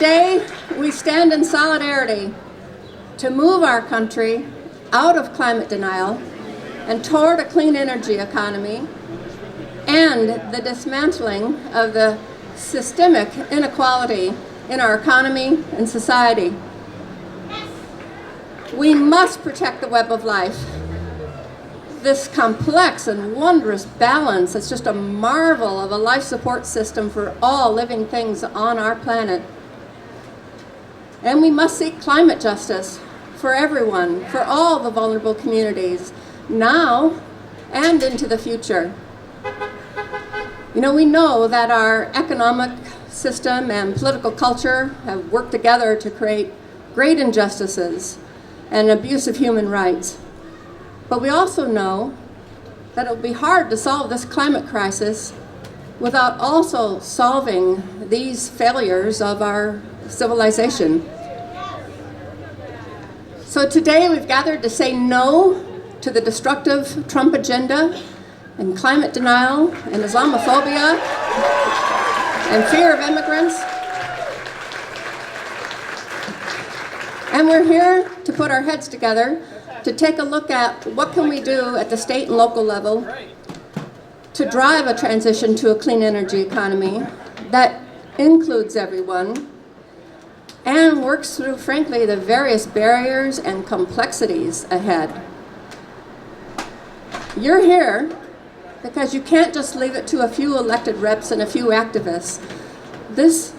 Today, we stand in solidarity to move our country out of climate denial and toward a clean energy economy and the dismantling of the systemic inequality in our economy and society. We must protect the web of life. This complex and wondrous balance is just a marvel of a life support system for all living things on our planet. And we must seek climate justice for everyone, for all the vulnerable communities, now and into the future. You know, we know that our economic system and political culture have worked together to create great injustices and abuse of human rights. But we also know that it will be hard to solve this climate crisis without also solving these failures of our civilization. So today we've gathered to say no to the destructive Trump agenda and climate denial and Islamophobia and fear of immigrants. And we're here to put our heads together to take a look at what can we do at the state and local level to drive a transition to a clean energy economy that includes everyone and works through, frankly, the various barriers and complexities ahead. You're here because you can't just leave it to a few elected reps and a few activists. This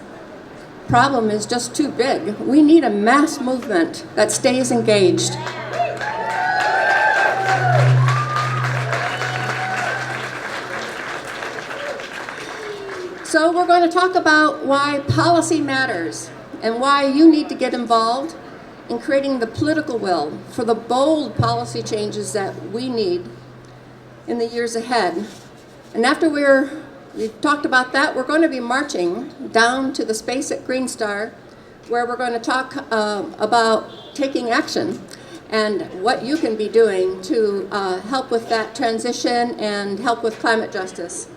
problem is just too big. We need a mass movement that stays engaged. So we're going to talk about why policy matters and why you need to get involved in creating the political will for the bold policy changes that we need in the years ahead. And after we've talked about that, we're going to be marching down to the space at Green Star, where we're going to talk about taking action and what you can be doing to help with that transition and help with climate justice.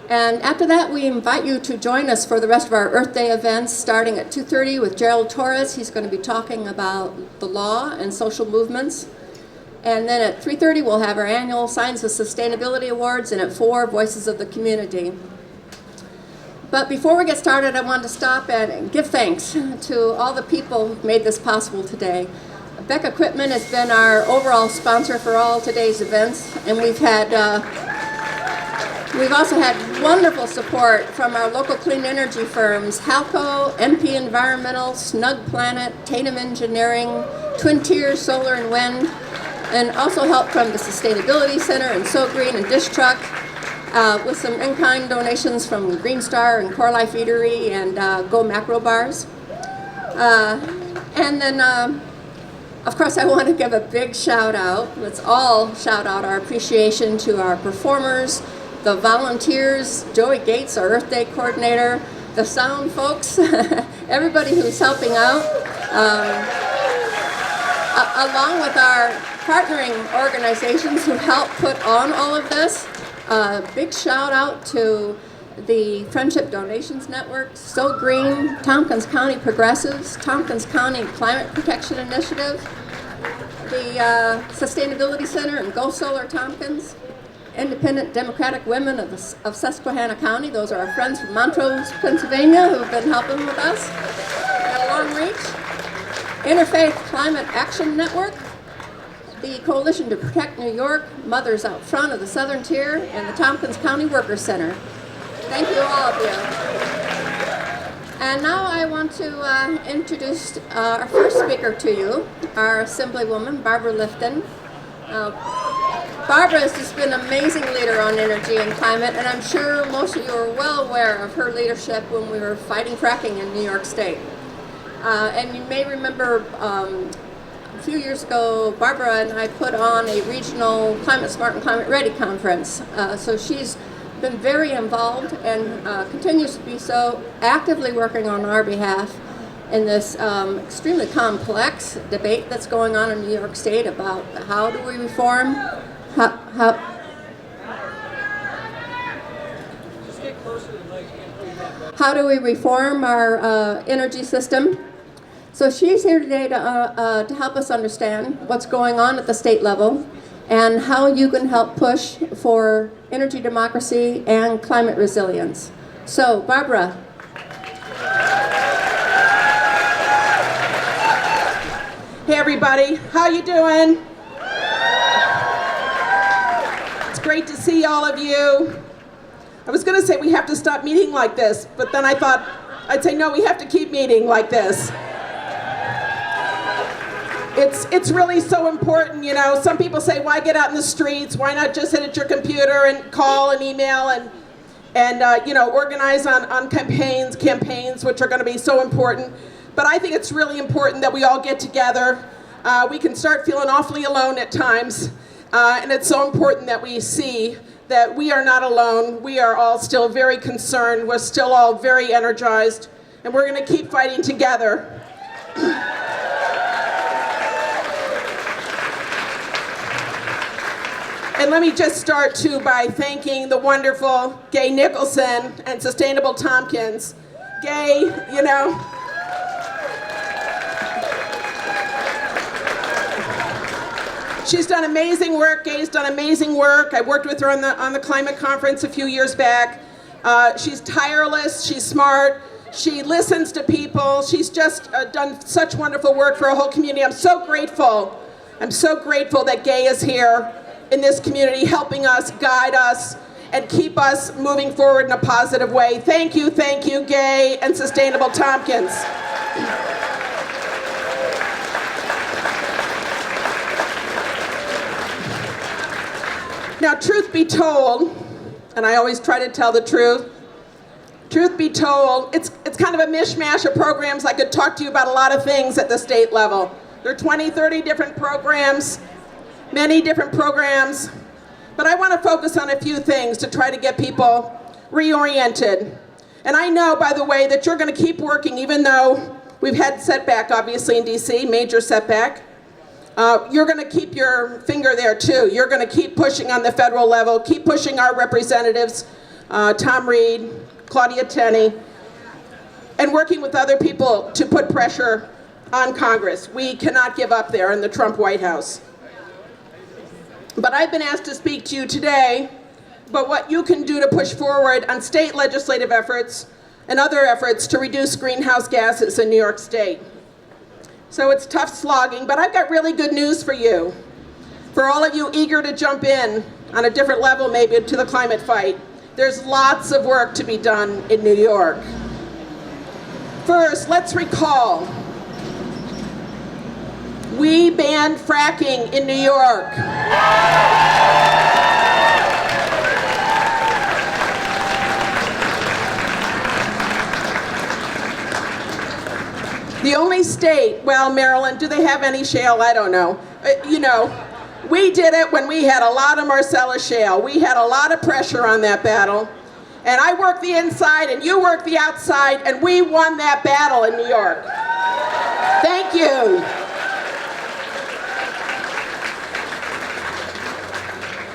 And after that, we invite you to join us for the rest of our Earth Day events, starting at 2:30 with Gerald Torres. He's going to be talking about the law and social movements. And then at 3:30, we'll have our annual Science of Sustainability Awards, and at 4, Voices of the Community. But before we get started, I wanted to stop and give thanks to all the people who've made this possible today. Beck Equipment has been our overall sponsor for all today's events, and we've also had wonderful support from our local clean energy firms, Halco, MP Environmental, Snug Planet, Tatum Engineering, Twin Tiers Solar and Wind, and also help from the Sustainability Center and So Green and Dish Truck, with some in-kind donations from Green Star and Core Life Eatery and Go Macro Bars. And then, of course, I want to give a big shout out. Let's all shout out our appreciation to our performers, the volunteers, Joey Gates, our Earth Day coordinator, the sound folks, everybody who's helping out, along with our partnering organizations who help put on all of this. Big shout out to the Friendship Donations Network, So Green, Tompkins County Progressives, Tompkins County Climate Protection Initiative, the Sustainability Center and Go Solar Tompkins, Independent Democratic Women of Susquehanna County. Those are our friends from Montrose, Pennsylvania, who have been helping with us at a long reach. Interfaith Climate Action Network, the Coalition to Protect New York, Mothers Out Front of the Southern Tier, and the Tompkins County Workers Center. Thank you, all of you. And now I want to introduce our first speaker to you, our Assemblywoman, Barbara Lifton. Barbara has just been an amazing leader on energy and climate, and I'm sure most of you are well aware of her leadership when we were fighting fracking in New York State. And you may remember a few years ago, Barbara and I put on a regional Climate Smart and Climate Ready conference. So she's been very involved and continues to be so, actively working on our behalf in this extremely complex debate that's going on in New York State about how do we reform, how Just get closer to the mic and put it back better. how do we reform our energy system. So she's here today to help us understand what's going on at the state level and how you can help push for energy democracy and climate resilience. So, Barbara. Hey everybody, how you doing? It's great to see all of you. I was going to say we have to stop meeting like this, but then I thought I'd say no, we have to keep meeting like this. It's really so important, you know. Some people say, why get out in the streets? Why not just sit at your computer and call and email and you know, organize on campaigns, which are going to be so important. But I think it's really important that we all get together. We can start feeling awfully alone at times, and it's so important that we see that we are not alone. We are all still very concerned. We're still all very energized, and we're going to keep fighting together. And let me just start too by thanking the wonderful Gay Nicholson and Sustainable Tompkins. Gay, you know, she's done amazing work. Gay's done amazing work. I worked with her on the climate conference a few years back. She's tireless, she's smart, she listens to people. She's just done such wonderful work for our whole community. I'm so grateful that Gay is here in this community, helping us, guide us, and keep us moving forward in a positive way. Thank you, Gay and Sustainable Tompkins. Now, truth be told, and I always try to tell the truth be told, it's kind of a mishmash of programs. I could talk to you about a lot of things at the state level. There are 20, 30 different programs, many different programs, but I want to focus on a few things to try to get people reoriented. And I know, by the way, that you're going to keep working even though we've had setback, obviously, in DC, major setback. You're going to keep your finger there too. You're going to keep pushing on the federal level, keep pushing our representatives, Tom Reed, Claudia Tenney, and working with other people to put pressure on Congress. We cannot give up there in the Trump White House. But I've been asked to speak to you today about what you can do to push forward on state legislative efforts and other efforts to reduce greenhouse gases in New York State. So it's tough slogging, but I've got really good news for you. For all of you eager to jump in on a different level maybe to the climate fight, there's lots of work to be done in New York. First, let's recall, we banned fracking in New York. The only state, well, Maryland, do they have any shale? I don't know. You know, we did it when we had a lot of Marcellus shale. We had a lot of pressure on that battle. And I worked the inside and you worked the outside, and we won that battle in New York. Thank you.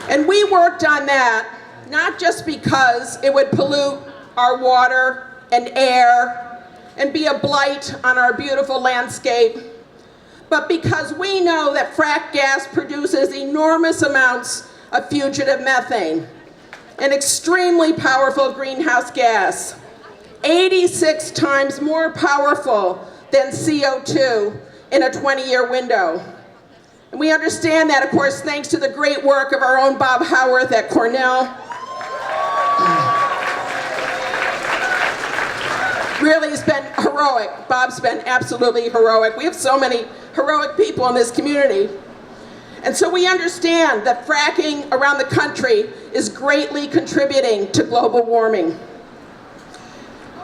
And we worked on that not just because it would pollute our water and air and be a blight on our beautiful landscape, but because we know that frack gas produces enormous amounts of fugitive methane, an extremely powerful greenhouse gas, 86 times more powerful than CO2 in a 20-year window. And we understand that, of course, thanks to the great work of our own Bob Howarth at Cornell. Really has been heroic. Bob's been absolutely heroic. We have so many heroic people in this community. And so we understand that fracking around the country is greatly contributing to global warming.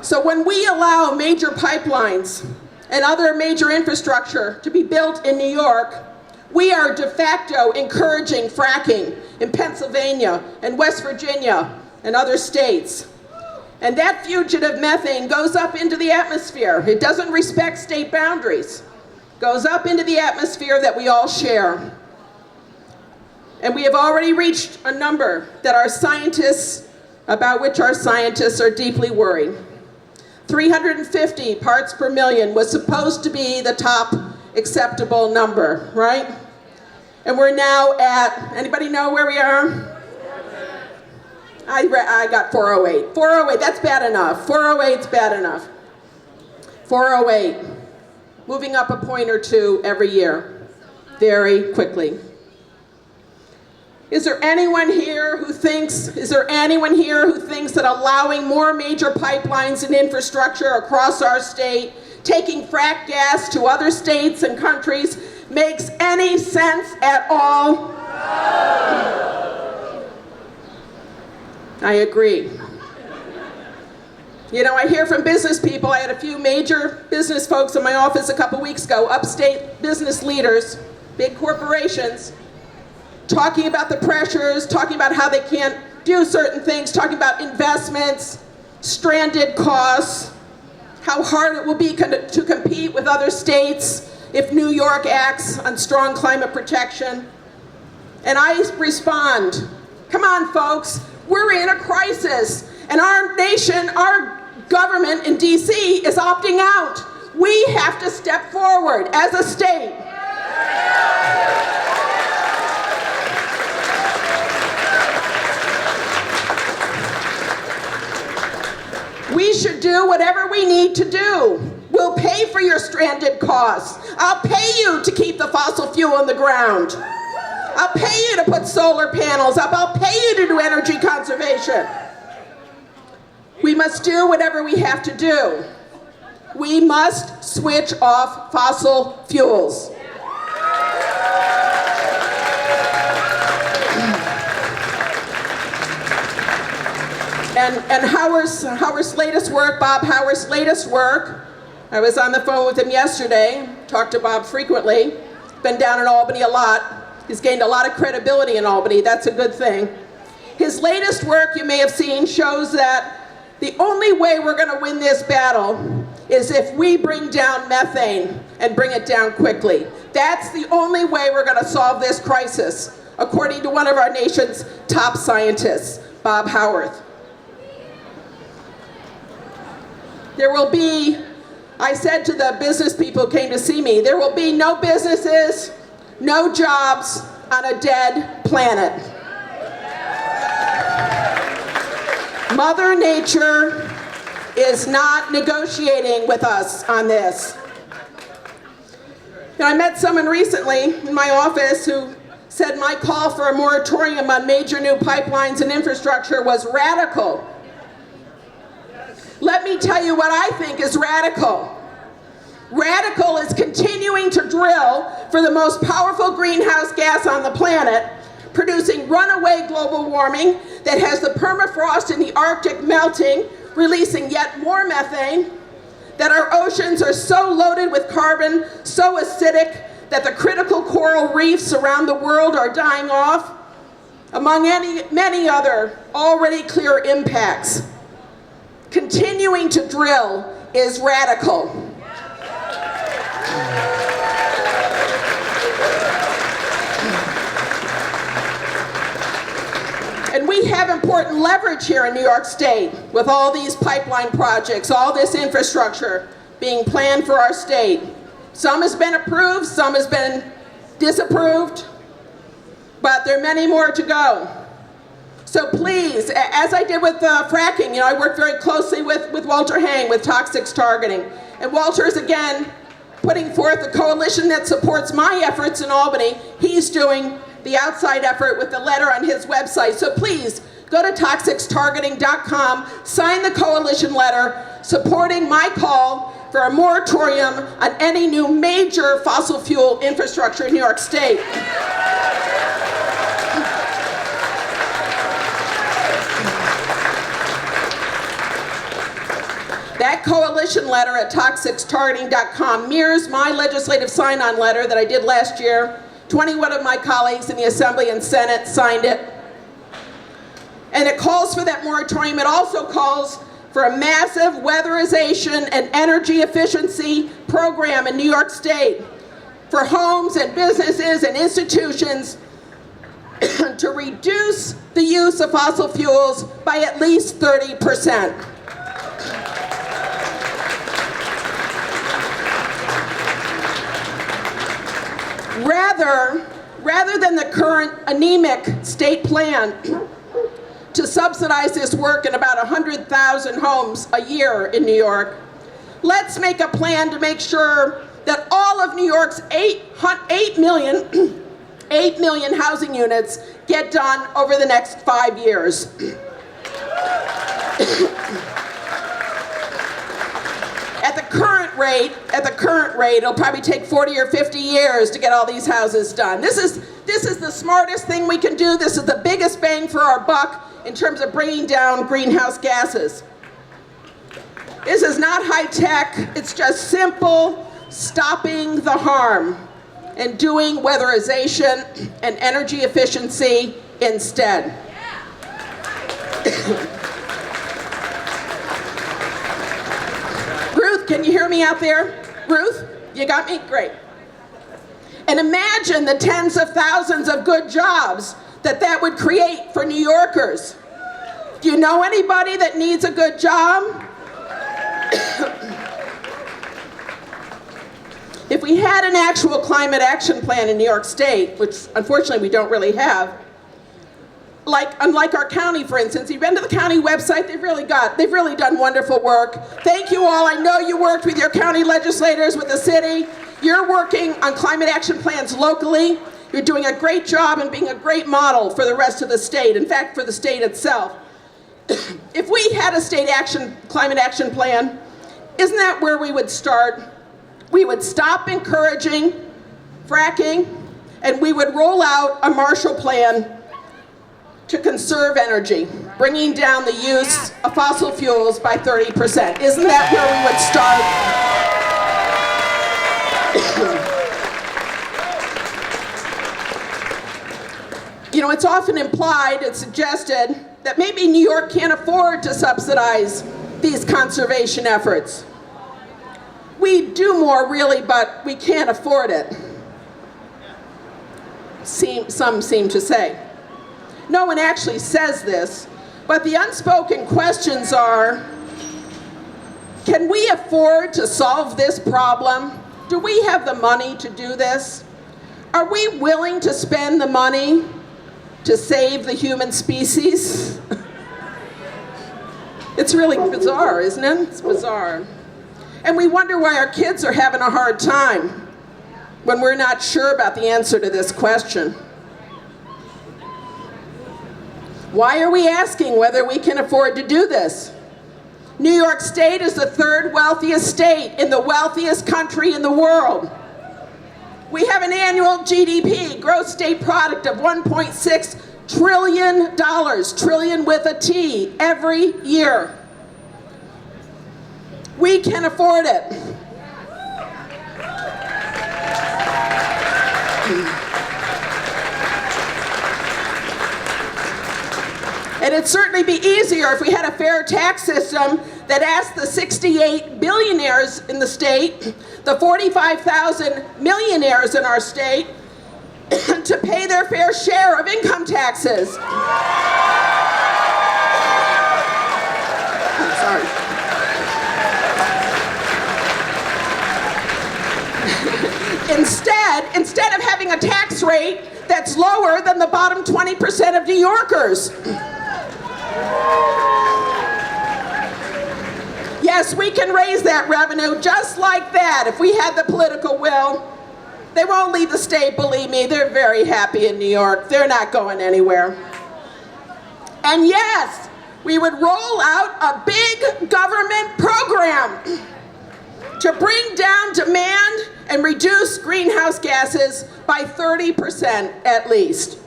So when we allow major pipelines and other major infrastructure to be built in New York, we are de facto encouraging fracking in Pennsylvania and West Virginia and other states. And that fugitive methane goes up into the atmosphere. It doesn't respect state boundaries. Goes up into the atmosphere that we all share. And we have already reached a number that our scientists, about which our scientists are deeply worried. 350 parts per million was supposed to be the top acceptable number, right? And we're now at, anybody know where we are? I got 408. 408, that's bad enough. 408's bad enough. 408, moving up a point or two every year, very quickly. Is there anyone here who thinks that allowing more major pipelines and infrastructure across our state, taking frack gas to other states and countries, makes any sense at all? No. I agree. You know, I hear from business people. I had a few major business folks in my office a couple weeks ago, upstate business leaders, big corporations, talking about the pressures, talking about how they can't do certain things, talking about investments, stranded costs, how hard it will be to compete with other states if New York acts on strong climate protection. And I respond, come on folks, we're in a crisis, and our nation, our government in DC is opting out. We have to step forward as a state. We should do whatever we need to do. We'll pay for your stranded costs. I'll pay you to keep the fossil fuel in the ground. I'll pay you to put solar panels up. I'll pay you to do energy conservation. We must do whatever we have to do. We must switch off fossil fuels. And Howard's latest work, Bob Howard's latest work, I was on the phone with him yesterday, talked to Bob frequently, been down in Albany a lot. He's gained a lot of credibility in Albany, that's a good thing. His latest work, you may have seen, shows that the only way we're going to win this battle is if we bring down methane and bring it down quickly. That's the only way we're going to solve this crisis, according to one of our nation's top scientists, Bob Howard. There will be, I said to the business people who came to see me, there will be no businesses, no jobs on a dead planet. Mother Nature is not negotiating with us on this. Now, I met someone recently in my office who said my call for a moratorium on major new pipelines and infrastructure was radical. Let me tell you what I think is radical. Radical is continuing to drill for the most powerful greenhouse gas on the planet, producing runaway global warming that has the permafrost in the Arctic melting, releasing yet more methane, that our oceans are so loaded with carbon, so acidic, that the critical coral reefs around the world are dying off, among many other already clear impacts. Continuing to drill is radical. And we have important leverage here in New York State with all these pipeline projects, all this infrastructure being planned for our state. Some has been approved, some has been disapproved, but there are many more to go. So please, as I did with fracking, you know, I worked very closely with Walter Hang with toxics targeting. And Walter is again putting forth a coalition that supports my efforts in Albany. He's doing the outside effort with the letter on his website. So please, go to toxicstargeting.com, sign the coalition letter supporting my call for a moratorium on any new major fossil fuel infrastructure in New York State. That coalition letter at toxicstargeting.com mirrors my legislative sign-on letter that I did last year. 21 of my colleagues in the Assembly and Senate signed it. And it calls for that moratorium. It also calls for a massive weatherization and energy efficiency program in New York State for homes and businesses and institutions to reduce the use of fossil fuels by at least 30%. Rather than the current anemic state plan to subsidize this work in about 100,000 homes a year in New York, let's make a plan to make sure that all of New York's 8 million housing units get done over the next 5 years. At the current rate, it'll probably take 40 or 50 years to get all these houses done. This is the smartest thing we can do. This is the biggest bang for our buck in terms of bringing down greenhouse gases. This is not high tech. It's just simple stopping the harm and doing weatherization and energy efficiency instead. Ruth, can you hear me out there? Ruth, you got me? Great. And imagine the tens of thousands of good jobs that would create for New Yorkers. Do you know anybody that needs a good job? If we had an actual climate action plan in New York State, which unfortunately we don't really have, unlike our county, for instance, you've been to the county website, they've really done wonderful work. Thank you all. I know you worked with your county legislators, with the city. You're working on climate action plans locally. You're doing a great job and being a great model for the rest of the state, in fact, for the state itself. If we had a climate action plan, isn't that where we would start? We would stop encouraging fracking, and we would roll out a Marshall Plan to conserve energy, bringing down the use of fossil fuels by 30%. Isn't that where we would start? You know, it's often implied, it's suggested, that maybe New York can't afford to subsidize these conservation efforts. We do more, really, but we can't afford it. Some seem to say. No one actually says this, but the unspoken questions are, can we afford to solve this problem? Do we have the money to do this? Are we willing to spend the money to save the human species? It's really bizarre, isn't it? It's bizarre. And we wonder why our kids are having a hard time when we're not sure about the answer to this question. Why are we asking whether we can afford to do this? New York State is the third wealthiest state in the wealthiest country in the world. We have an annual GDP, gross state product, of $1.6 trillion, trillion with a T, every year. We can afford it. And it'd certainly be easier if we had a fair tax system that asked the 68 billionaires in the state, the 45,000 millionaires in our state, to pay their fair share of income taxes. I'm sorry. Instead of having a tax rate that's lower than the bottom 20% of New Yorkers. Yes, we can raise that revenue just like that if we had the political will. They won't leave the state, believe me. They're very happy in New York. They're not going anywhere. And yes, we would roll out a big government program to bring down demand and reduce greenhouse gases by 30% at least.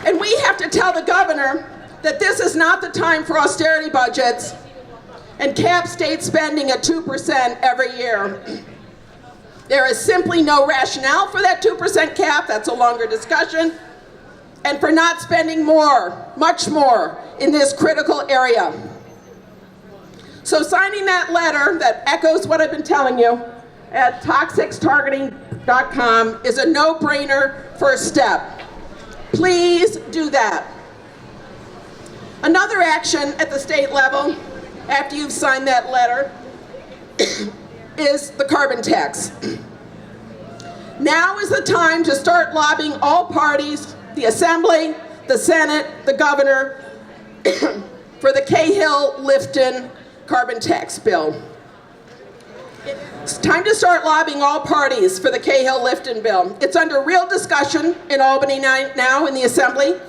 And we have to tell the governor that this is not the time for austerity budgets and cap state spending at 2% every year. There is simply no rationale for that 2% cap. That's a longer discussion. And for not spending more, much more, in this critical area. So signing that letter that echoes what I've been telling you at toxicstargeting.com is a no-brainer first step. Please do that. Another action at the state level, after you've signed that letter, is the carbon tax. Now is the time to start lobbying all parties, the Assembly, the Senate, the governor, for the Cahill-Lifton carbon tax bill. It's time to start lobbying all parties for the Cahill-Lifton bill. It's under real discussion in Albany now in the Assembly.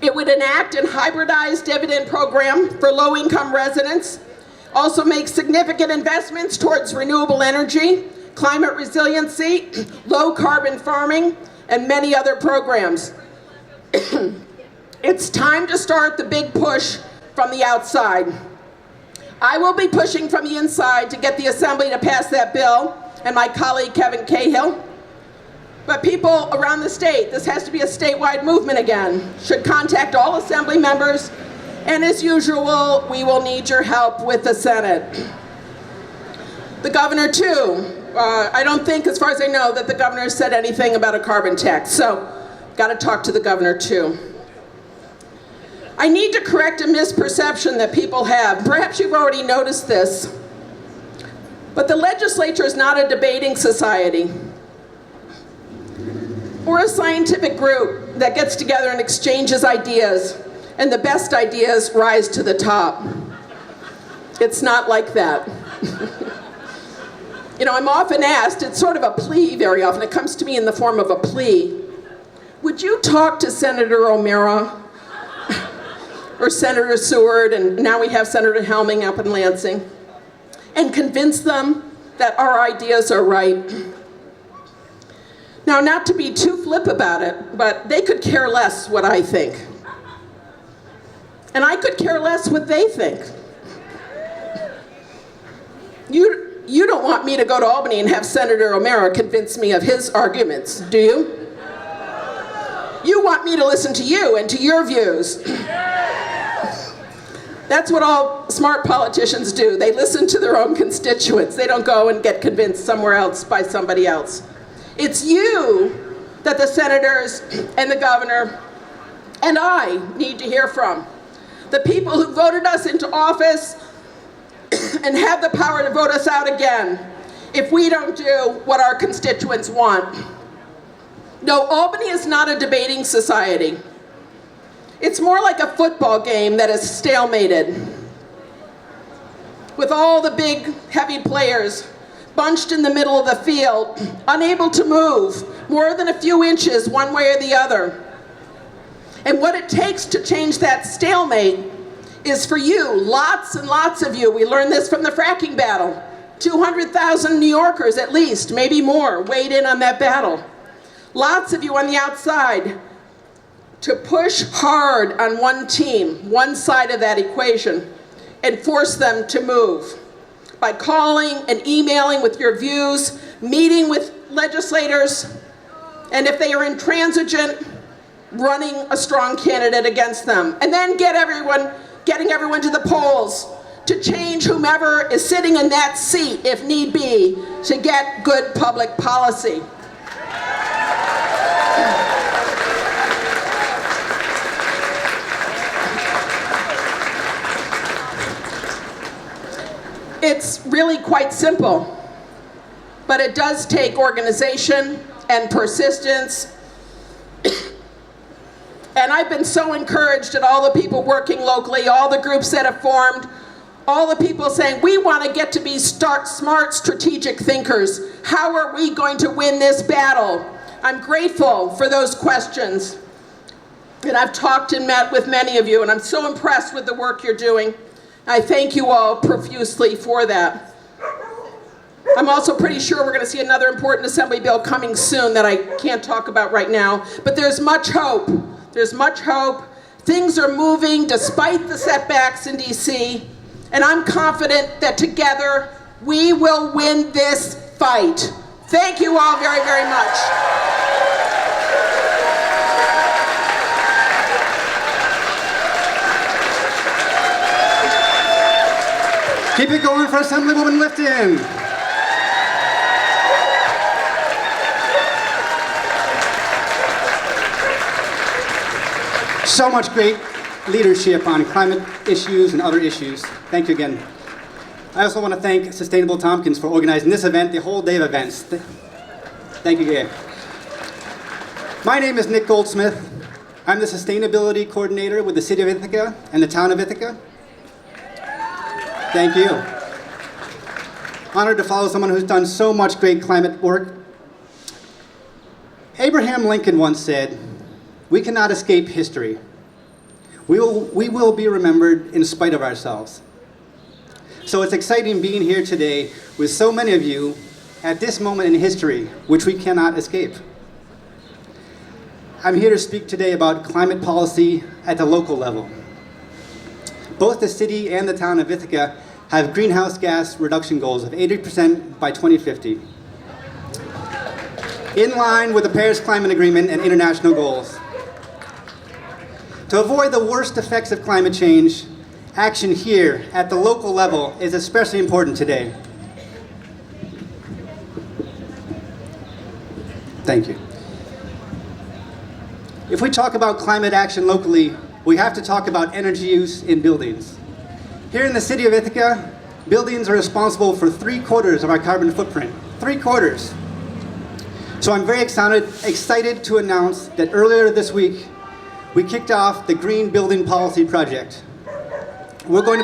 It would enact a hybridized dividend program for low-income residents, also make significant investments towards renewable energy, climate resiliency, low-carbon farming, and many other programs. It's time to start the big push from the outside. I will be pushing from the inside to get the Assembly to pass that bill, and my colleague Kevin Cahill. But people around the state, this has to be a statewide movement again, should contact all Assembly members, and as usual, we will need your help with the Senate. The governor too. I don't think, as far as I know, that the governor said anything about a carbon tax, so got to talk to the governor too. I need to correct a misperception that people have. Perhaps you've already noticed this, but the legislature is not a debating society or a scientific group that gets together and exchanges ideas, and the best ideas rise to the top. It's not like that. You know, I'm often asked, it's sort of a plea very often, it comes to me in the form of a plea. Would you talk to Senator O'Mara or Senator Seward, and now we have Senator Helming up in Lansing, and convince them that our ideas are right? Now, not to be too flip about it, but they could care less what I think. And I could care less what they think. You don't want me to go to Albany and have Senator O'Mara convince me of his arguments, do you? You want me to listen to you and to your views. That's what all smart politicians do. They listen to their own constituents. They don't go and get convinced somewhere else by somebody else. It's you that the senators and the governor and I need to hear from. The people who voted us into office and have the power to vote us out again if we don't do what our constituents want. No, Albany is not a debating society. It's more like a football game that is stalemated, with all the big, heavy players bunched in the middle of the field, unable to move more than a few inches one way or the other. And what it takes to change that stalemate is for you, lots and lots of you. We learned this from the fracking battle. 200,000 New Yorkers at least, maybe more, weighed in on that battle. Lots of you on the outside to push hard on one team, one side of that equation, and force them to move by calling and emailing with your views, meeting with legislators, and if they are intransigent, running a strong candidate against them. And then getting everyone to the polls to change whomever is sitting in that seat, if need be, to get good public policy. It's really quite simple, but it does take organization and persistence. And I've been so encouraged at all the people working locally, all the groups that have formed, all the people saying, we want to get to be smart, strategic thinkers. How are we going to win this battle? I'm grateful for those questions. And I've talked and met with many of you, and I'm so impressed with the work you're doing. I thank you all profusely for that. I'm also pretty sure we're going to see another important Assembly bill coming soon that I can't talk about right now, but there's much hope. There's much hope. Things are moving despite the setbacks in DC, and I'm confident that together we will win this fight. Thank you all very, very much. Keep it going for Assemblywoman Lifton. So much great leadership on climate issues and other issues. Thank you again. I also want to thank Sustainable Tompkins for organizing this event, the whole day of events. Thank you, Gabe. My name is Nick Goldsmith. I'm the Sustainability Coordinator with the City of Ithaca and the Town of Ithaca. Thank you. Honored to follow someone who's done so much great climate work. Abraham Lincoln once said, "We cannot escape history. We will be remembered in spite of ourselves." So it's exciting being here today with so many of you at this moment in history, which we cannot escape. I'm here to speak today about climate policy at the local level. Both the city and the town of Ithaca have greenhouse gas reduction goals of 80% by 2050, in line with the Paris Climate Agreement and international goals. To avoid the worst effects of climate change, action here at the local level is especially important today. Thank you. If we talk about climate action locally, we have to talk about energy use in buildings. Here in the city of Ithaca, buildings are responsible for 3/4 of our carbon footprint. 3/4. So I'm very excited to announce that earlier this week, we kicked off the Green Building Policy Project. We're going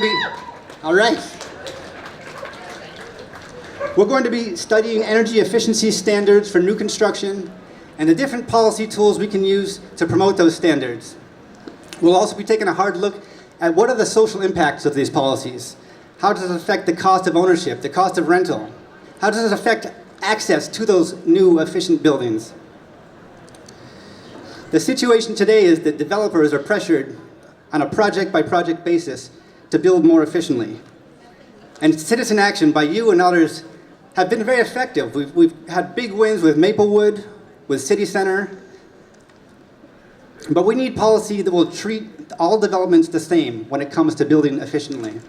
to be studying energy efficiency standards for new construction and the different policy tools we can use to promote those standards. We'll also be taking a hard look at what are the social impacts of these policies. How does it affect the cost of ownership, the cost of rental? How does it affect access to those new efficient buildings? The situation today is that developers are pressured on a project-by-project basis to build more efficiently. And citizen action by you and others have been very effective. We've had big wins with Maplewood, with City Center, but we need policy that will treat all developments the same when it comes to building efficiently.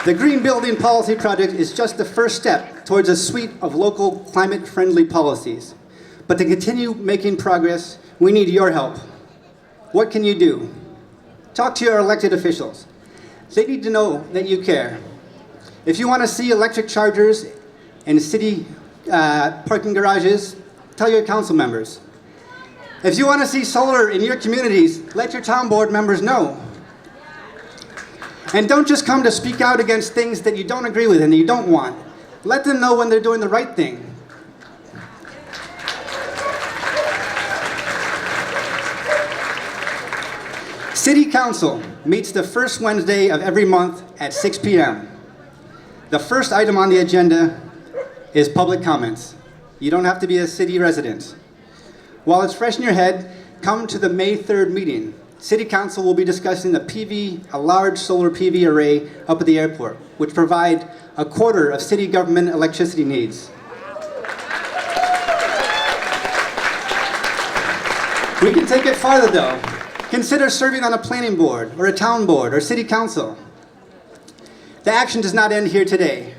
The Green Building Policy Project is just the first step towards a suite of local climate-friendly policies. But to continue making progress, we need your help. What can you do? Talk to your elected officials. They need to know that you care. If you want to see electric chargers in city parking garages, tell your council members. If you want to see solar in your communities, let your town board members know. And don't just come to speak out against things that you don't agree with and that you don't want. Let them know when they're doing the right thing. City Council meets the first Wednesday of every month at 6 p.m. The first item on the agenda is public comments. You don't have to be a city resident. While it's fresh in your head, come to the May 3rd meeting. City Council will be discussing a large solar PV array up at the airport, which provide 1/4 of city government electricity needs. We can take it farther though. Consider serving on a planning board, or a town board, or city council. The action does not end here today.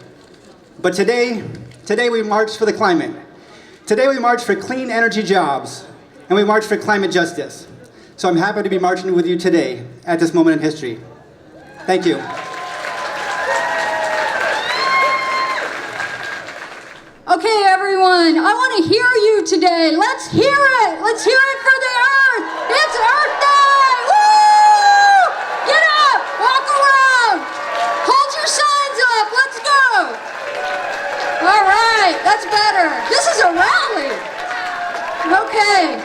But today we march for the climate. Today we march for clean energy jobs, and we march for climate justice. So I'm happy to be marching with you today at this moment in history. Thank you. Okay, everyone, I want to hear you today. Let's hear it. Let's hear it for the Earth. It's Earth Day. Woo! Get up, walk around, hold your signs up. Let's go. All right, that's better. This is a rally. Okay.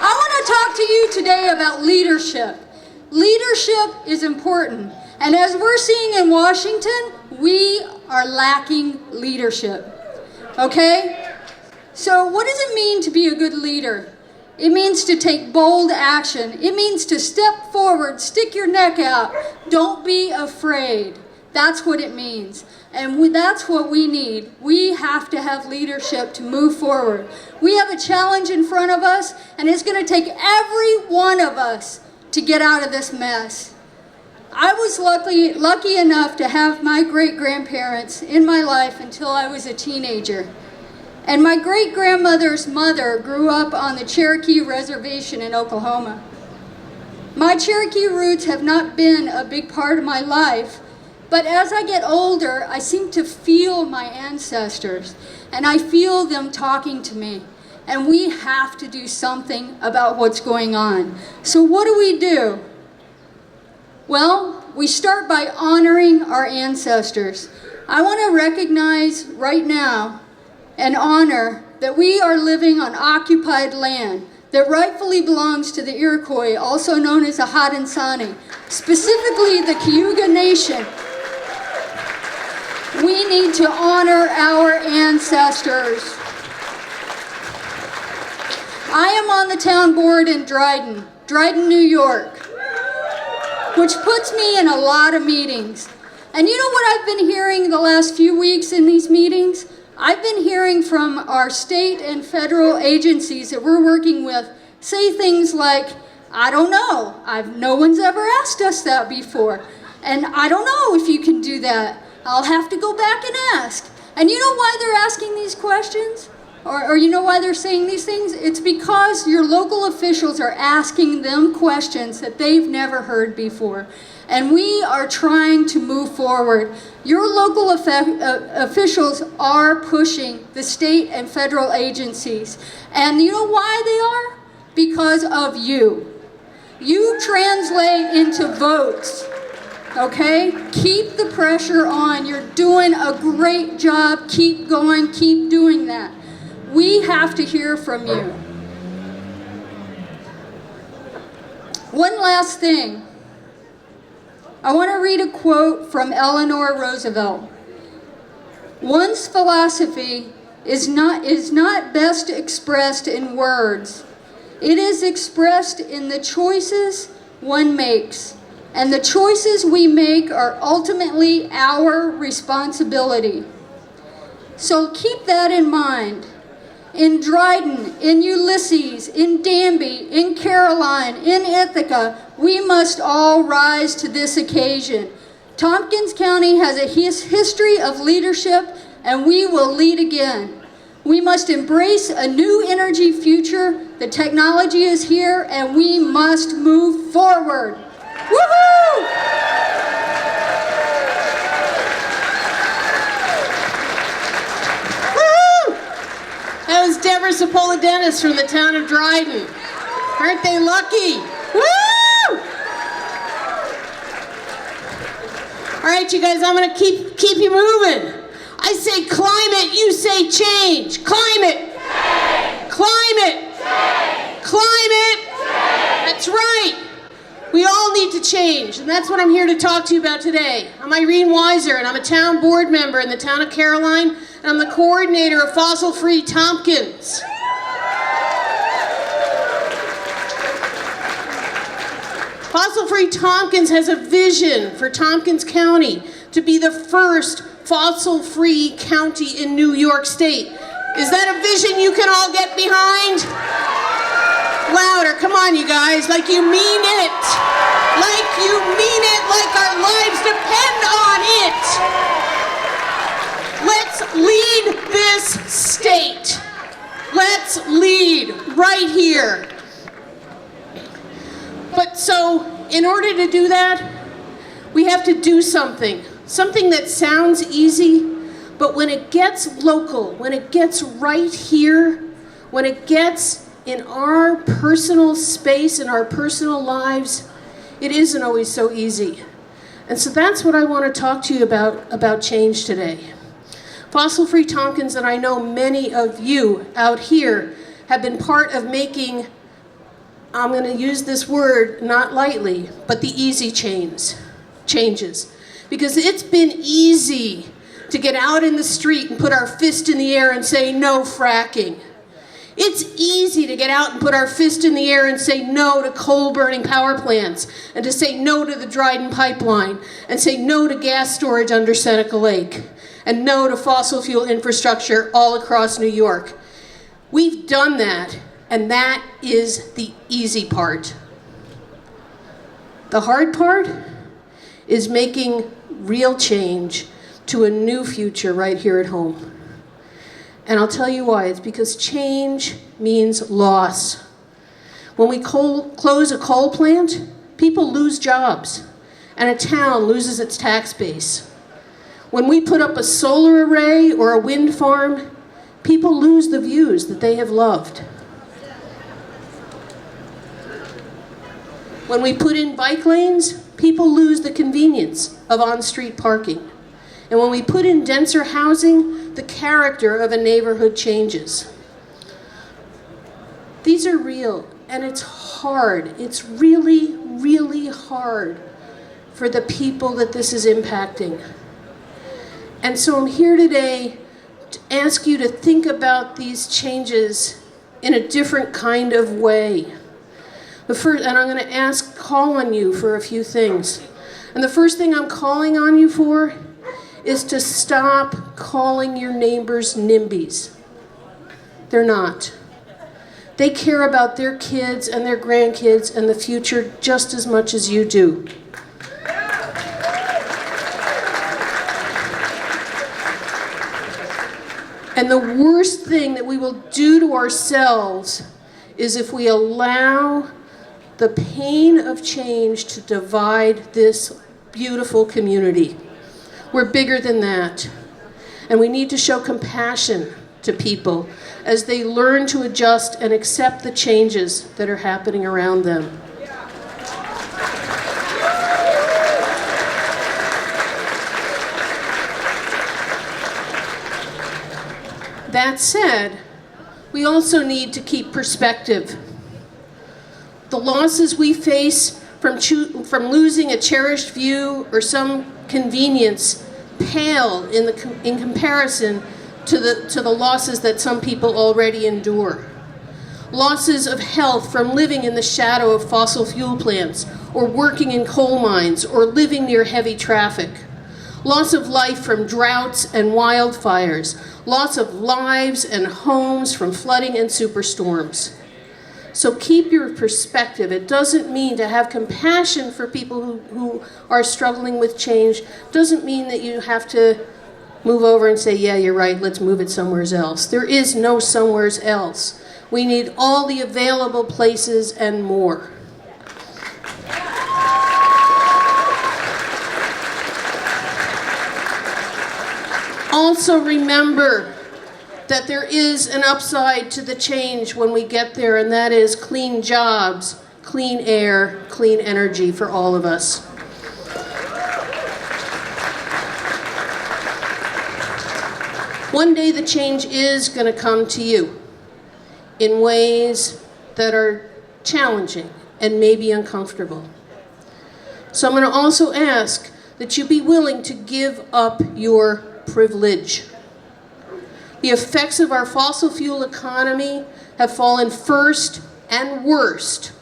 I want to talk to you today about leadership. Leadership is important. And as we're seeing in Washington, we are lacking leadership. Okay? So what does it mean to be a good leader? It means to take bold action. It means to step forward, stick your neck out. Don't be afraid. That's what it means. And that's what we need. We have to have leadership to move forward. We have a challenge in front of us, and it's going to take every one of us to get out of this mess. I was lucky enough to have my great-grandparents in my life until I was a teenager. And my great-grandmother's mother grew up on the Cherokee Reservation in Oklahoma. My Cherokee roots have not been a big part of my life, but as I get older, I seem to feel my ancestors, and I feel them talking to me. And we have to do something about what's going on. So what do? Well, we start by honoring our ancestors. I want to recognize right now and honor that we are living on occupied land that rightfully belongs to the Iroquois, also known as the Haudenosaunee, specifically the Cayuga Nation. We need to honor our ancestors. I am on the town board in Dryden, New York, which puts me in a lot of meetings. And you know what I've been hearing the last few weeks in these meetings? I've been hearing from our state and federal agencies that we're working with say things like, I don't know, no one's ever asked us that before. And I don't know if you can do that. I'll have to go back and ask. And you know why they're asking these questions? Or you know why they're saying these things? It's because your local officials are asking them questions that they've never heard before. And we are trying to move forward. Your local officials are pushing the state and federal agencies. And you know why they are? Because of you. You translate into votes. Okay? Keep the pressure on. You're doing a great job. Keep going. Keep doing that. We have to hear from you. One last thing. I want to read a quote from Eleanor Roosevelt. One's philosophy is not best expressed in words. It is expressed in the choices one makes. And the choices we make are ultimately our responsibility. So keep that in mind. In Dryden, in Ulysses, in Danby, in Caroline, in Ithaca, we must all rise to this occasion. Tompkins County has a history of leadership, and we will lead again. We must embrace a new energy future. The technology is here, and we must move forward. Woohoo! That was Deborah Cipolla-Dennis from the town of Dryden. Aren't they lucky? Woo! All right, you guys, I'm gonna keep you moving. I say climate, you say change. Climate. Change. Climate. Change. Climate. Change. That's right. We all need to change, and that's what I'm here to talk to you about today. I'm Irene Weiser, and I'm a town board member in the town of Caroline, and I'm the coordinator of Fossil Free Tompkins. Fossil Free Tompkins has a vision for Tompkins County to be the first fossil-free county in New York State. Is that a vision you can all get behind? Louder, come on you guys, like you mean it. Like you mean it, like our lives depend on it. Let's lead this state. Let's lead right here. But so, in order to do that, we have to do something. Something that sounds easy, but when it gets local, when it gets right here, when it gets in our personal space, in our personal lives, it isn't always so easy. And so that's what I want to talk to you about change today. Fossil Free Tompkins, and I know many of you out here have been part of making, I'm going to use this word not lightly, but the easy changes. Because it's been easy to get out in the street and put our fist in the air and say no fracking. It's easy to get out and put our fist in the air and say no to coal-burning power plants, and to say no to the Dryden pipeline, and say no to gas storage under Seneca Lake, and no to fossil fuel infrastructure all across New York. We've done that, and that is the easy part. The hard part is making real change to a new future right here at home. And I'll tell you why. It's because change means loss. When we close a coal plant, people lose jobs, and a town loses its tax base. When we put up a solar array or a wind farm, people lose the views that they have loved. When we put in bike lanes, people lose the convenience of on-street parking. And when we put in denser housing, the character of a neighborhood changes. These are real, and it's hard. It's really, really hard for the people that this is impacting. And so I'm here today to ask you to think about these changes in a different kind of way. And I'm going to call on you for a few things. And the first thing I'm calling on you for is to stop calling your neighbors NIMBYs. They're not. They care about their kids and their grandkids and the future just as much as you do. And the worst thing that we will do to ourselves is if we allow the pain of change to divide this beautiful community. We're bigger than that. And we need to show compassion to people as they learn to adjust and accept the changes that are happening around them. That said, we also need to keep perspective. The losses we face from losing a cherished view or some convenience pale in comparison to the losses that some people already endure. Losses of health from living in the shadow of fossil fuel plants, or working in coal mines, or living near heavy traffic. Loss of life from droughts and wildfires. Loss of lives and homes from flooding and superstorms. So keep your perspective. It doesn't mean to have compassion for people who are struggling with change. Doesn't mean that you have to move over and say, yeah, you're right, let's move it somewhere else. There is no somewhere else. We need all the available places and more. Also remember that there is an upside to the change when we get there, and that is clean jobs, clean air, clean energy for all of us. One day the change is going to come to you in ways that are challenging and maybe uncomfortable. So I'm going to also ask that you be willing to give up your privilege. The effects of our fossil fuel economy have fallen first and worst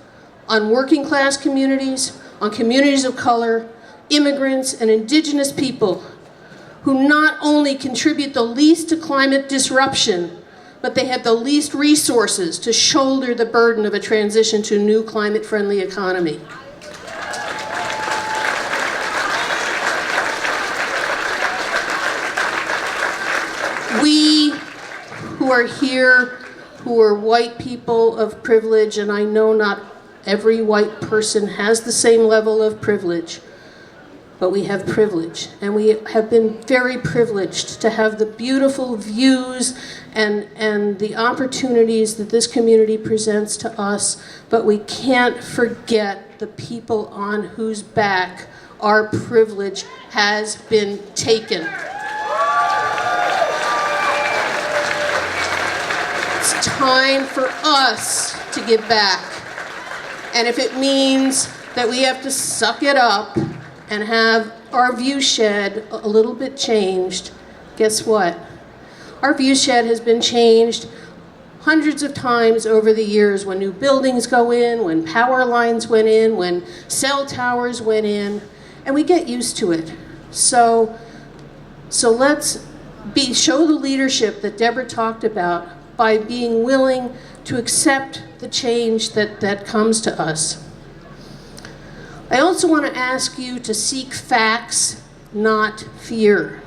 on working class communities, on communities of color, immigrants, and indigenous people who not only contribute the least to climate disruption, but they have the least resources to shoulder the burden of a transition to a new climate-friendly economy. We who are here, who are white people of privilege, and I know not every white person has the same level of privilege, but we have privilege, and we have been very privileged to have the beautiful views and the opportunities that this community presents to us, but we can't forget the people on whose back our privilege has been taken. It's time for us to give back. And if it means that we have to suck it up and have our view shed a little bit changed, guess what? Our view shed has been changed hundreds of times over the years when new buildings go in, when power lines went in, when cell towers went in, and we get used to it. So let's show the leadership that Deborah talked about by being willing to accept the change that comes to us. I also want to ask you to seek facts, not fear.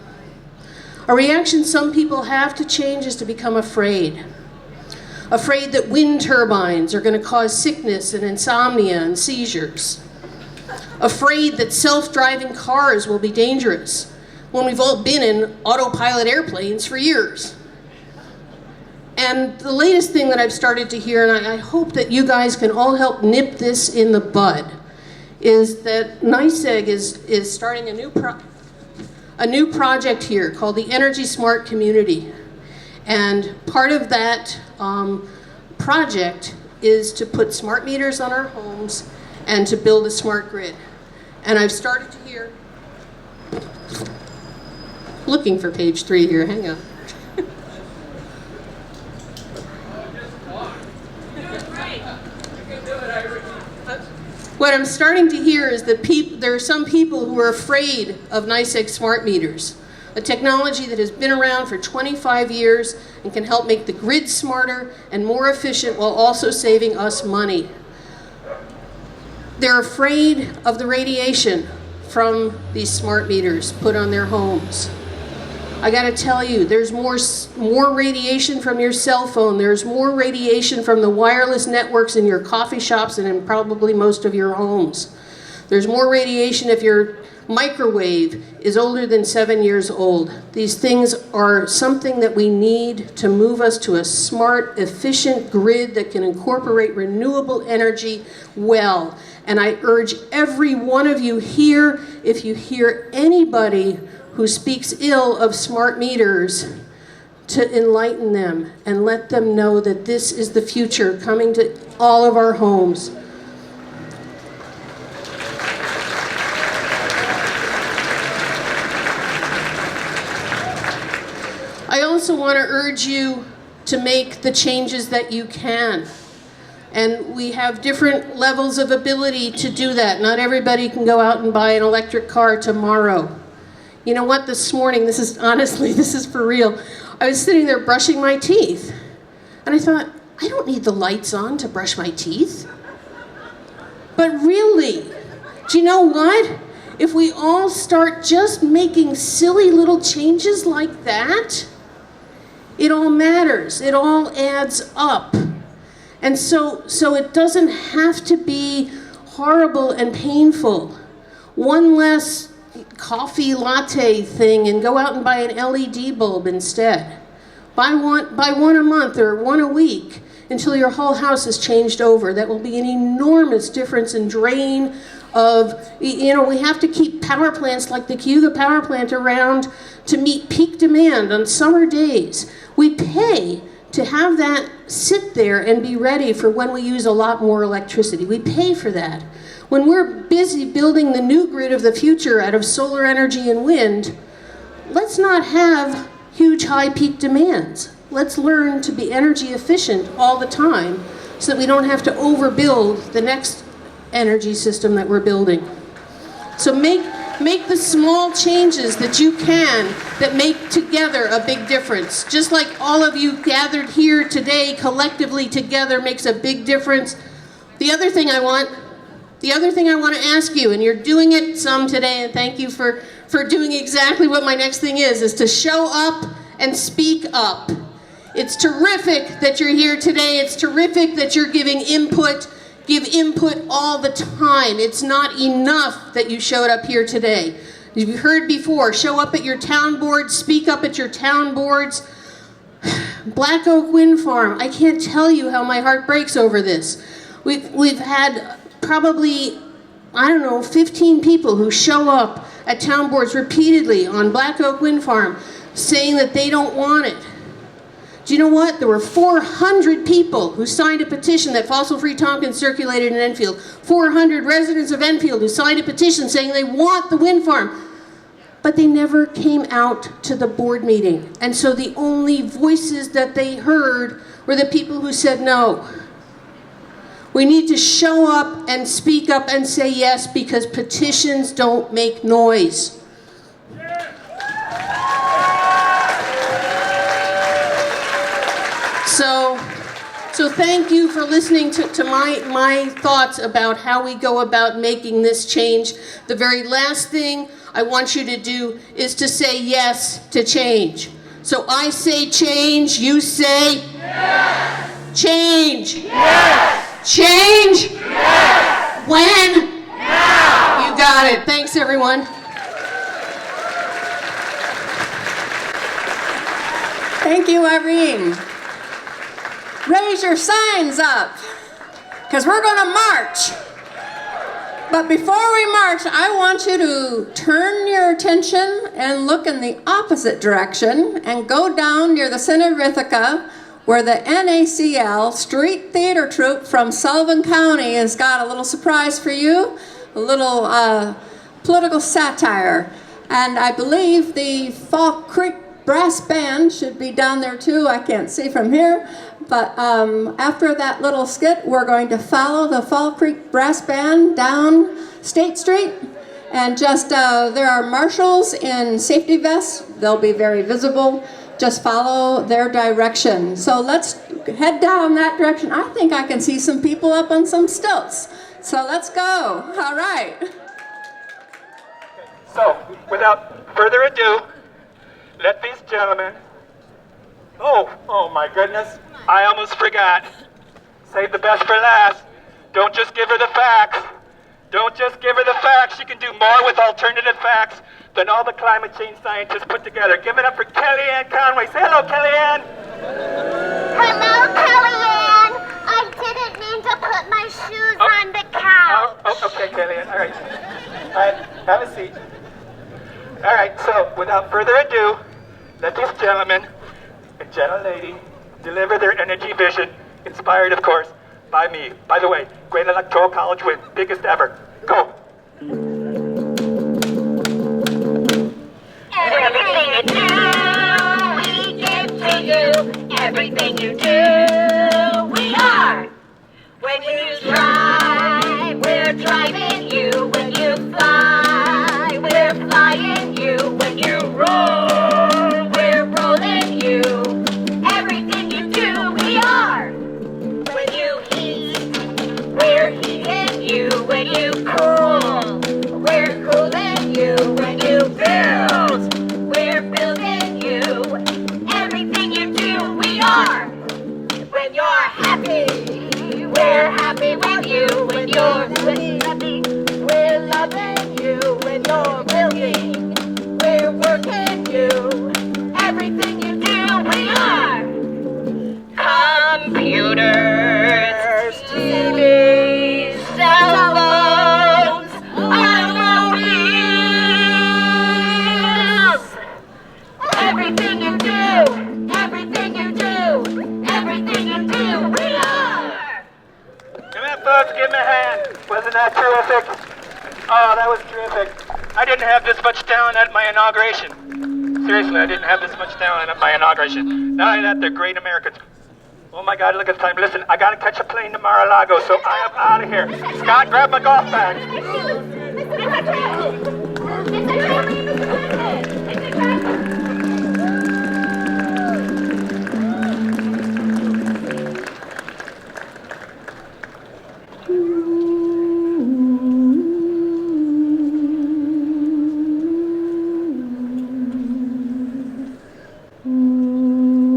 A reaction some people have to change is to become afraid. Afraid that wind turbines are going to cause sickness and insomnia and seizures. Afraid that self-driving cars will be dangerous when we've all been in autopilot airplanes for years. And the latest thing that I've started to hear, and I hope that you guys can all help nip this in the bud, is that NICEG is starting a new project here called the Energy Smart Community. And part of that project is to put smart meters on our homes and to build a smart grid. And I've started to hear, looking for page 3 here, hang on. What I'm starting to hear is that there are some people who are afraid of NICEG smart meters, a technology that has been around for 25 years and can help make the grid smarter and more efficient while also saving us money. They're afraid of the radiation from these smart meters put on their homes. I gotta tell you, there's more radiation from your cell phone, there's more radiation from the wireless networks in your coffee shops and in probably most of your homes. There's more radiation if your microwave is older than 7 years old. These things are something that we need to move us to a smart, efficient grid that can incorporate renewable energy well. And I urge every one of you here, if you hear anybody who speaks ill of smart meters, to enlighten them and let them know that this is the future coming to all of our homes. I also want to urge you to make the changes that you can. And we have different levels of ability to do that. Not everybody can go out and buy an electric car tomorrow. You know what, this morning, this is for real. I was sitting there brushing my teeth. And I thought, I don't need the lights on to brush my teeth. But really, do you know what? If we all start just making silly little changes like that, it all matters. It all adds up. And so it doesn't have to be horrible and painful. One less coffee latte thing and go out and buy an LED bulb instead. Buy one a month or one a week until your whole house is changed over. That will be an enormous difference in drain of, we have to keep power plants like the Cayuga power plant around to meet peak demand on summer days. We pay to have that sit there and be ready for when we use a lot more electricity. We pay for that. When we're busy building the new grid of the future out of solar energy and wind, let's not have huge high peak demands. Let's learn to be energy efficient all the time so that we don't have to overbuild the next energy system that we're building. So make the small changes that you can that make together a big difference. Just like all of you gathered here today collectively together makes a big difference. The other thing I want to ask you, and you're doing it some today, and thank you for doing exactly what my next thing is to show up and speak up. It's terrific that you're here today. It's terrific that you're giving input. Give input all the time. It's not enough that you showed up here today. You've heard before, show up at your town boards, speak up at your town boards. Black Oak Wind Farm, I can't tell you how my heart breaks over this. We've had probably, 15 people who show up at town boards repeatedly on Black Oak Wind Farm saying that they don't want it. Do you know what? There were 400 people who signed a petition that fossil-free Tompkins circulated in Enfield. 400 residents of Enfield who signed a petition saying they want the wind farm. But they never came out to the board meeting. And so the only voices that they heard were the people who said no. We need to show up and speak up and say yes, because petitions don't make noise. So thank you for listening to my thoughts about how we go about making this change. The very last thing I want you to do is to say yes to change. So I say change, you say yes. Change. Yes. Change. Yes. When? Now. You got it. Thanks, everyone. Thank you, Irene. Raise your signs up, because we're going to march. But before we march, I want you to turn your attention and look in the opposite direction and go down near the center of Ithaca, where the NACL Street Theater Troupe from Sullivan County has got a little surprise for you, a little political satire. And I believe the Fall Creek Brass Band should be down there too. I can't see from here. But after that little skit, we're going to follow the Fall Creek Brass Band down State Street. And just, there are marshals in safety vests. They'll be very visible. Just follow their direction. So let's head down that direction. I think I can see some people up on some stilts. So let's go. All right. So, without further ado, let these gentlemen... Oh my goodness, I almost forgot. Save the best for last. Don't just give her the facts. Don't just give her the facts. She can do more with alternative facts than all the climate change scientists put together. Give it up for Kellyanne Conway. Say hello, Kellyanne. Hello, Kellyanne. I didn't mean to put my shoes on the couch. Okay, Kellyanne. All right, have a seat. All right, so without further ado, let these gentlemen and gentle lady deliver their energy vision, inspired, of course, by me. By the way, great electoral college win, biggest ever. Go. Everything you do, we give to you. Everything you do, we are. When you drive, we're driving you. When you fly, we're flying you. When you roll, we're rolling you. Everything you do, we are. When you heat, we're heating you. When you cool, we're cooling you. When you build, we're building you. Everything you do, we are. When you're happy, we're happy with you. When you're happy, we're loving you. When you're working, we're working you. Everything you do, we are. Computers, TVs, cell phones, automobiles. Everything you do, everything you do, everything you do, we are. Come on, folks, give me a hand. Wasn't that terrific? Oh, that was terrific. I didn't have this much talent at my inauguration. Seriously, I didn't have this much talent at my inauguration. Not only that, they're great Americans. Oh my God, look at the time. Listen, I gotta catch a plane to Mar-a-Lago, so I am out of here. Scott, grab my golf bag.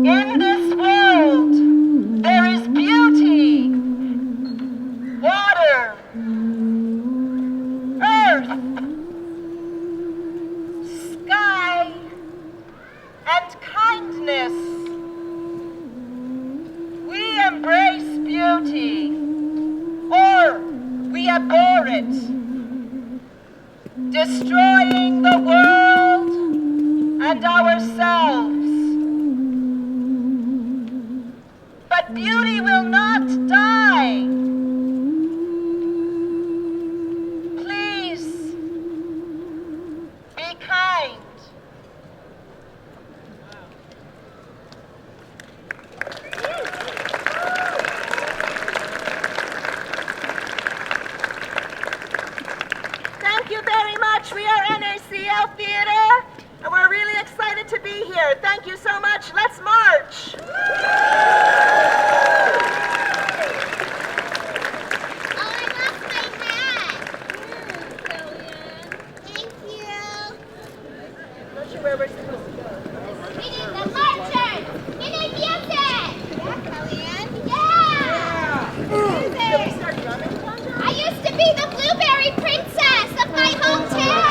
In this world, there is beauty, water, earth, sky, and kindness. We embrace beauty, or we abhor it, destroying the world and ourselves. But beauty will not die. Please be kind. Thank you very much. We are NACL Theater, and we're really excited to be here. Thank you so much. Let's march. where we're supposed to go. We need the marchers! We need music! Yeah, Kellyanne? Yeah! I used to be the blueberry princess of my hometown!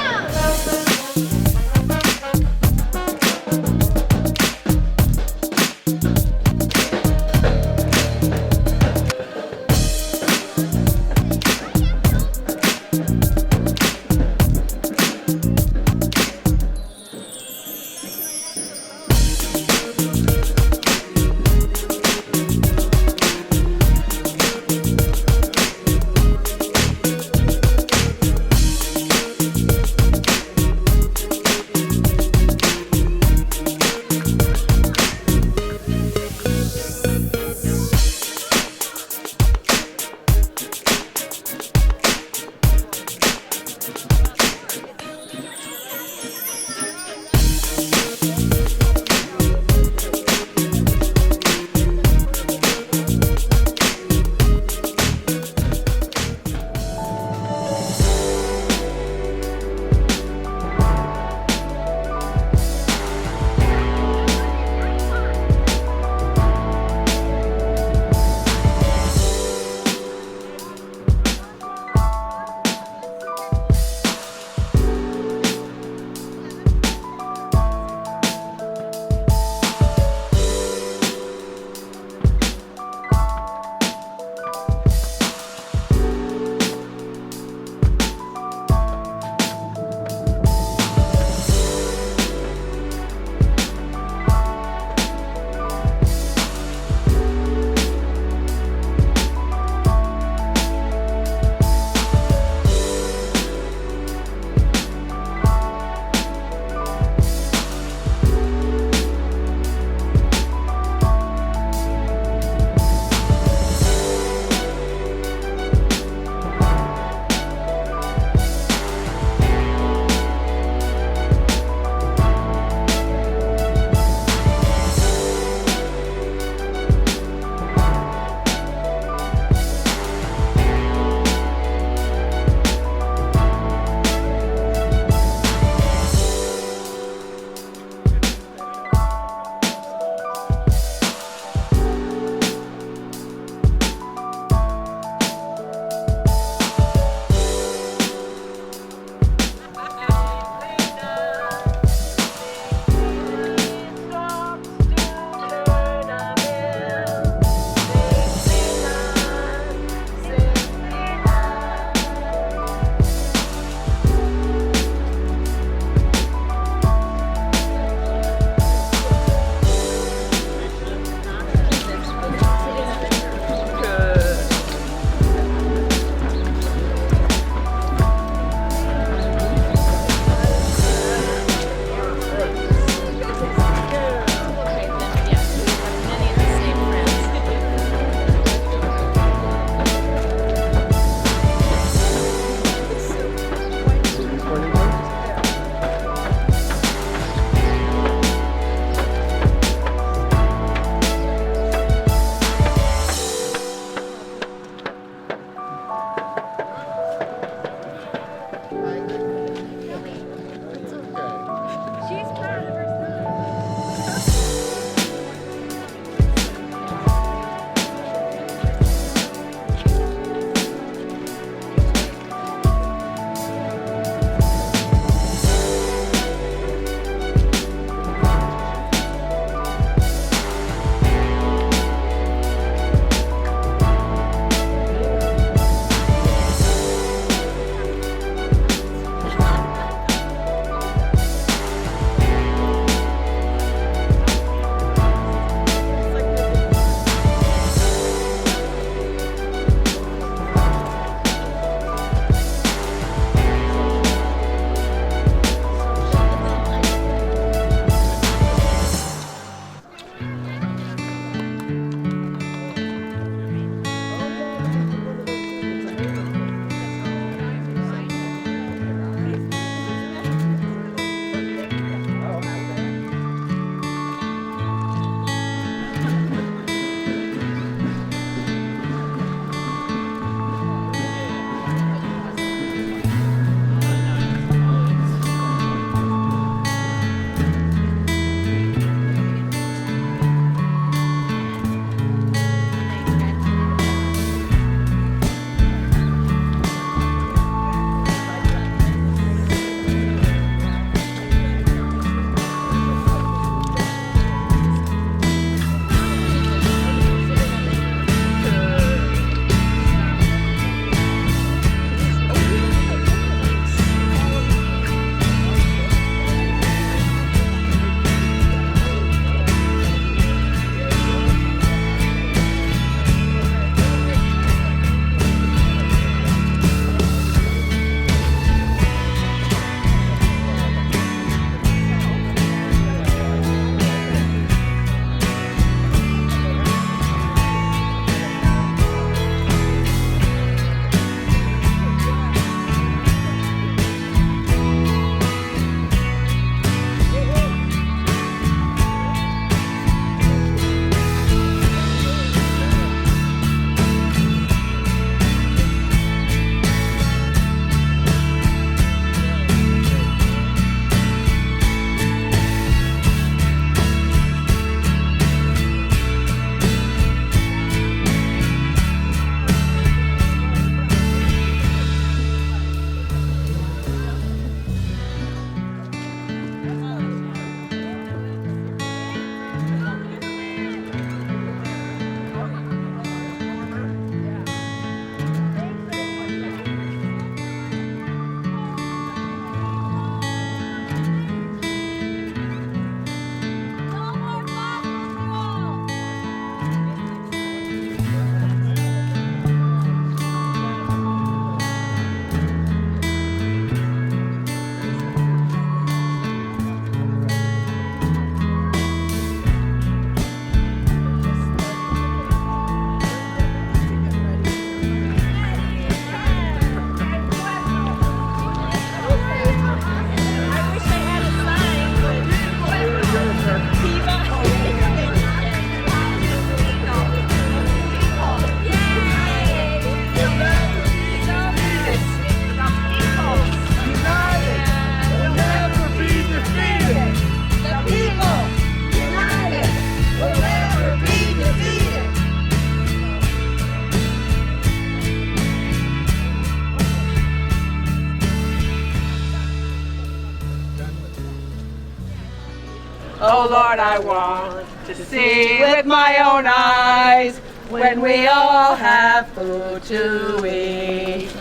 Oh Lord, I want to see with my own eyes when we all have food to eat.